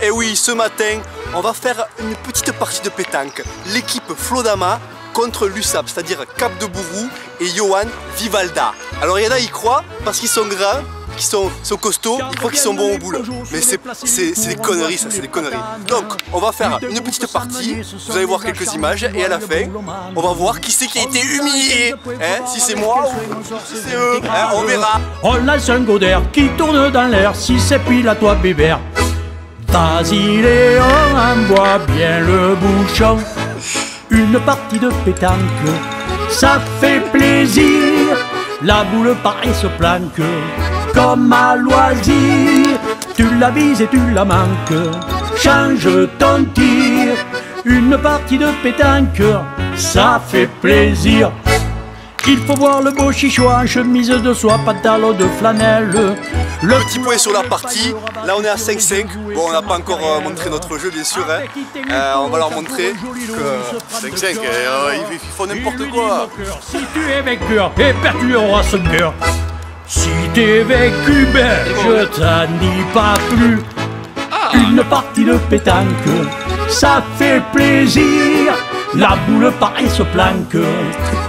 Et oui, ce matin, on va faire une petite partie de pétanque. L'équipe Flodama contre l'USAP, c'est-à-dire Cap de Bourou et Johan Vivalda. Alors il y en a, ils croient, parce qu'ils sont grands, qu'ils sont costauds, ils croient qu'ils sont bons au boule. Mais c'est des conneries, ça, c'est des conneries. Donc, on va faire une petite partie, vous allez voir quelques images, et à la fin, on va voir qui c'est qui a été humilié. Hein, si c'est moi ou si c'est eux, hein, on verra. On lance un goder qui tourne dans l'air, si c'est pile à toi bébert. Vas-y Léon, envoie bien le bouchon. Une partie de pétanque, ça fait plaisir. La boule pareil se planque, comme à loisir. Tu la vises et tu la manques, change ton tir. Une partie de pétanque, ça fait plaisir. Il faut voir le beau chichou en chemise de soie, pantalon de flanelle. Le petit point sur la partie, là on est à 5-5. Bon, on n'a pas encore montré notre jeu bien sûr, hein. On va leur montrer que 5-5, ils font n'importe quoi. Si tu es vainqueur, et perdu auras ce cœur. Si t'es vaincu, ben je t'en dis pas plus. Une partie de pétanque, ça fait plaisir. La boule pareil se planque,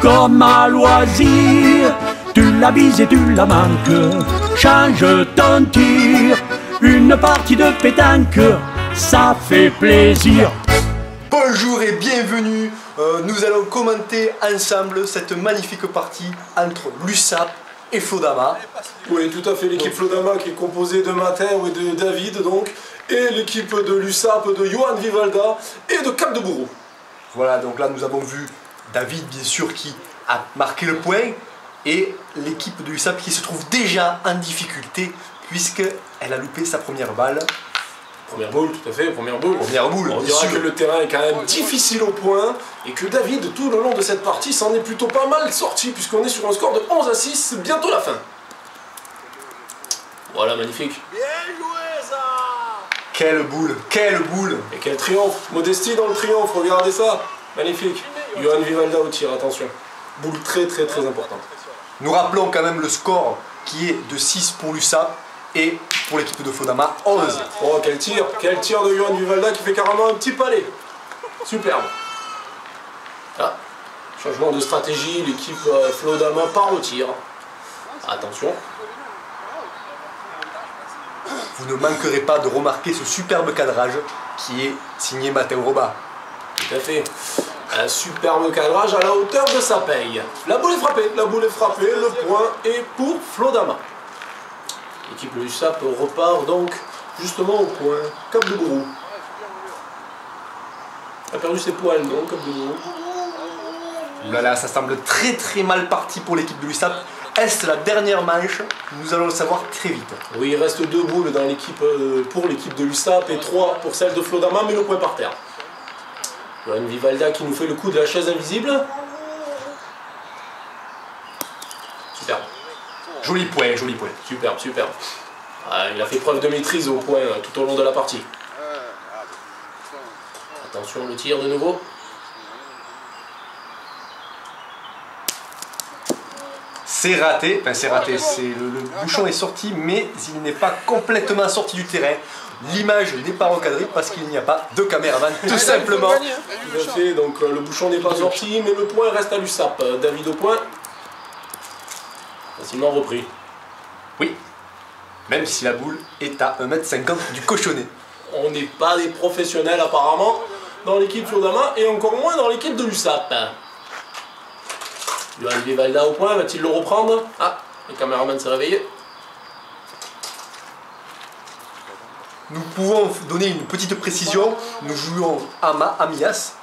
comme à loisir. Tu la vises et tu la manques, change ton tir. Une partie de pétanque, ça fait plaisir. Bonjour et bienvenue, nous allons commenter ensemble cette magnifique partie entre l'USAP et Flodama. Oui, tout à fait, l'équipe Flodama qui est composée de Matteo et de David donc, et l'équipe de l'USAP de Johan Vivalda et de Cap de Bourou. Voilà, donc là nous avons vu David bien sûr qui a marqué le point et l'équipe de l'USAP qui se trouve déjà en difficulté puisqu'elle a loupé sa première balle. Première boule, tout à fait, première boule. Première boule, on dira que le terrain est quand même difficile au point et que David, tout le long de cette partie, s'en est plutôt pas mal sorti puisqu'on est sur un score de 11-6, c'est bientôt la fin. Voilà, magnifique. Bien joué ça! Quelle boule, quelle boule! Et quel triomphe! Modestie dans le triomphe, regardez ça! Magnifique! Johan Vivalda au tir, attention. Boule très importante. Nous rappelons quand même le score qui est de 6 pour l'USAP et pour l'équipe de Flodama 11. Oh, quel tir de Johan Vivalda qui fait carrément un petit palais. Superbe. Ah, changement de stratégie, l'équipe Flodama part au tir. Attention. Vous ne manquerez pas de remarquer ce superbe cadrage qui est signé Matteo Roba. Tout à fait. Un superbe cadrage à la hauteur de sa paye. La boule est frappée, le point est pour Flodama. L'équipe de l'USAP repart donc justement au point. Cap de Bourou. A perdu ses poils, non, Cap de Bourou. Oulala, ça semble très mal parti pour l'équipe de l'USAP. Est-ce la dernière manche? Nous allons le savoir très vite. Oui, il reste 2 boules dans l'équipe pour l'équipe de l'USAP et 3 pour celle de Flodama, mais le point par terre. Johan Vivalda qui nous fait le coup de la chaise invisible. Superbe. Joli point, joli point. Superbe. Ah, il a fait preuve de maîtrise au point tout au long de la partie. Attention, le tir de nouveau. C'est raté, le bouchon est sorti, mais il n'est pas complètement sorti du terrain. L'image n'est pas recadrée parce qu'il n'y a pas de caméraman, tout simplement. Tout à fait, donc le bouchon n'est pas sorti, mais le point reste à l'USAP. David au point. Facilement repris. Oui, même si la boule est à 1,50 m du cochonnet. On n'est pas des professionnels apparemment dans l'équipe Flodama et encore moins dans l'équipe de l'USAP. Johan Vivalda au point, va-t-il le reprendre? Ah, le caméraman s'est réveillé. Nous pouvons donner une petite précision. Nous jouons Amias.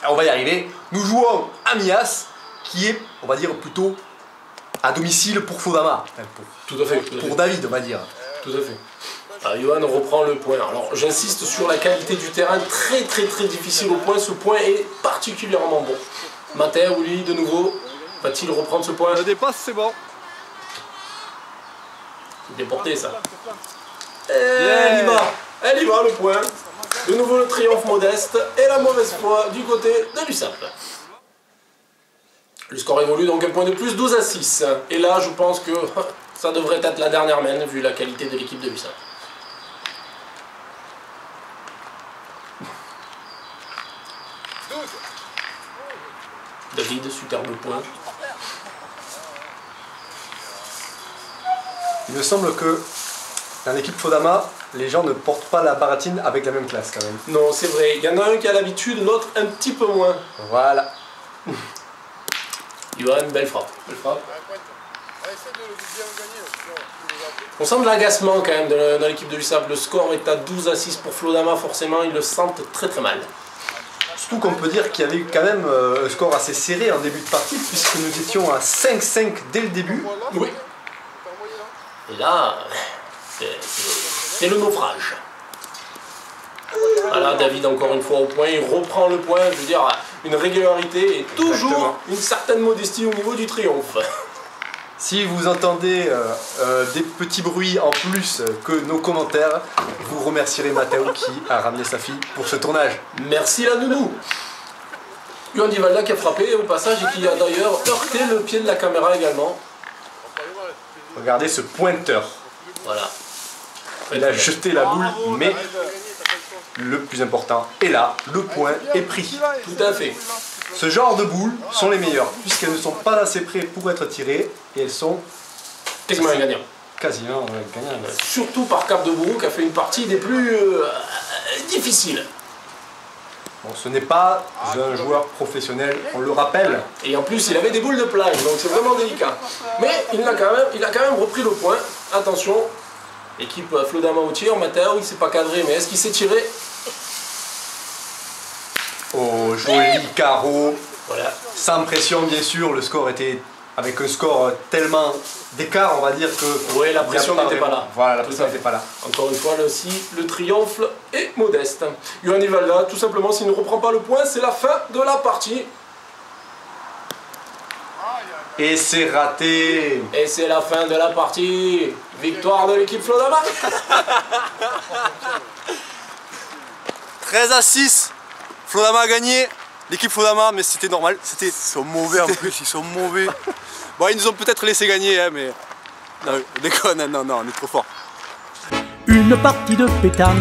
On va y arriver. Nous jouons Amias, qui est, on va dire, plutôt à domicile pour Flodama. Tout à fait. Pour David, on va dire. Tout à fait. Ah, Johan reprend le point. Alors, j'insiste sur la qualité du terrain, très difficile au point. Ce point est particulièrement bon. Matteo, lui, de nouveau, va-t-il reprendre ce point? Le dépasse, c'est bon. C'est déporté, ça. Elle y va, le point. De nouveau, le triomphe modeste et la mauvaise foi du côté de l'USAP. Le score évolue donc un point de plus, 12-6. Et là, je pense que ça devrait être la dernière main, vu la qualité de l'équipe de l'USAP. David, superbe point. Il me semble que dans l'équipe Flodama, les gens ne portent pas la baratine avec la même classe quand même. Non, c'est vrai. Il y en a un qui a l'habitude, l'autre un petit peu moins. Voilà. Johan, belle frappe. Belle frappe. On sent de l'agacement quand même dans l'équipe de l'USAP. Le score est à 12-6 pour Flodama, forcément, ils le sentent très très mal. Surtout qu'on peut dire qu'il y avait quand même un score assez serré en début de partie, puisque nous étions à 5-5 dès le début. Oui. Et là, c'est le naufrage. Voilà, David encore une fois au point, il reprend le point, je veux dire, une régularité et toujours Exactement. une certaine modestie au niveau du triomphe. Si vous entendez des petits bruits en plus que nos commentaires, vous remercierez Matteo qui a ramené sa fille pour ce tournage. Merci la nounou. Johan Vivalda qui a frappé au passage et qui a d'ailleurs heurté le pied de la caméra également. Regardez ce pointeur. Voilà. Il a jeté la boule, mais le plus important est là, le point est pris. Tout à fait. Ce genre de boules sont les meilleures, puisqu'elles ne sont pas assez près pour être tirées, et elles sont Quasiment un gagnant. quasiment gagnantes. Surtout par Cap de Bourou qui a fait une partie des plus difficiles. Bon, ce n'est pas un joueur professionnel, on le rappelle. Et en plus, il avait des boules de plage, donc c'est vraiment délicat. Mais il a quand même repris le point. Attention, équipe Flodama au tir. Matteo, il ne s'est pas cadré, mais est-ce qu'il s'est tiré? Oh, joli carreau. Voilà. Sans pression, bien sûr, le score était avec un score tellement d'écart, on va dire que... Oui, la pression n'était pas là. Voilà, la Tout pression à fait. n'était pas là. Encore une fois, là aussi, le triomphe est modeste. Johan Vivalda, tout simplement, s'il ne reprend pas le point, c'est la fin de la partie. Et c'est raté. Et c'est la fin de la partie. Victoire de l'équipe Flodama. 13-6. Flodama a gagné. L'équipe Flodama, mais c'était normal. Ils sont mauvais en plus, ils sont mauvais. Bon, ils nous ont peut-être laissé gagner, hein, mais... Non, on déconne, non, on est trop fort. Une partie de pétanque,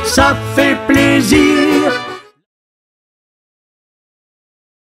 ça fait plaisir.